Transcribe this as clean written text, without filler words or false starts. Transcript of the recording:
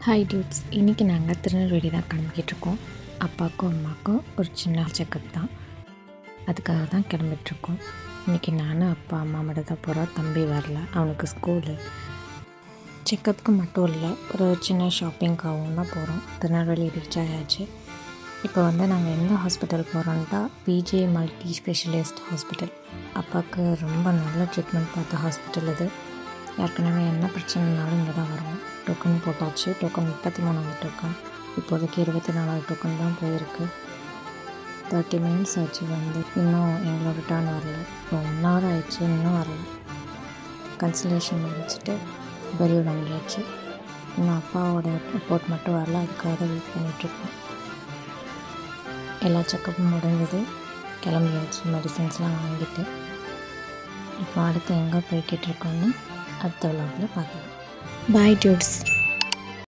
Hi dudes, இன்றைக்கி நாங்கள் திருநெல்வேலி தான் கிளம்பிக்கிட்டுருக்கோம். அப்பாவுக்கும் அம்மாவுக்கும் ஒரு சின்ன செக்கப் தான், அதுக்காக தான் கிளம்பிட்டுருக்கோம். இன்றைக்கி நானும் அப்பா அம்மா மட்டும் தான் போகிறோம். தம்பி வரல, அவனுக்கு ஸ்கூலு. செக்கப்புக்கு மட்டும் இல்லை, ஒரு சின்ன ஷாப்பிங்காகவும் தான் போகிறோம். திருநெல்வேலி ரீச் ஆயாச்சு. இப்போ நாங்கள் எந்த ஹாஸ்பிட்டல் போகிறோன்ட்டா பிஜே மல்டி ஸ்பெஷலிஸ்ட் ஹாஸ்பிட்டல். அப்பாவுக்கு ரொம்ப நல்ல ட்ரீட்மெண்ட் பார்த்த ஹாஸ்பிட்டல் இது. ஏற்கனவே என்ன பிரச்சனைனாலும் இங்கே தான் வருவோம். டோக்கன் போட்டாச்சு. டோக்கன் 33வது டோக்கன், இப்போதைக்கு 24வது டோக்கன் தான் போயிருக்கு. 30 மினிட்ஸ் ஆச்சு இன்னும் எங்களோட டர்ன் வரல. இப்போ 1 ஹவர் ஆயிடுச்சு, இன்னும் வரல. கன்சல்டேஷன் முடிச்சுட்டு பெரியல் வாங்கியாச்சு. இன்னும் அப்பாவோட ரிப்போர்ட் மட்டும் வரல, அதுக்காக தான் வெயிட் பண்ணிகிட்ருக்கோம். எல்லா செக்கப்பும் முடிஞ்சது, கிளம்பியாச்சு. மெடிசன்ஸ்லாம் வாங்கிட்டு இப்போ அடுத்து எங்கே போய்கிட்டு இருக்கோன்னு அடுத்த விளாகில் பார்க்கலாம். பாய் டியூட்ஸ்.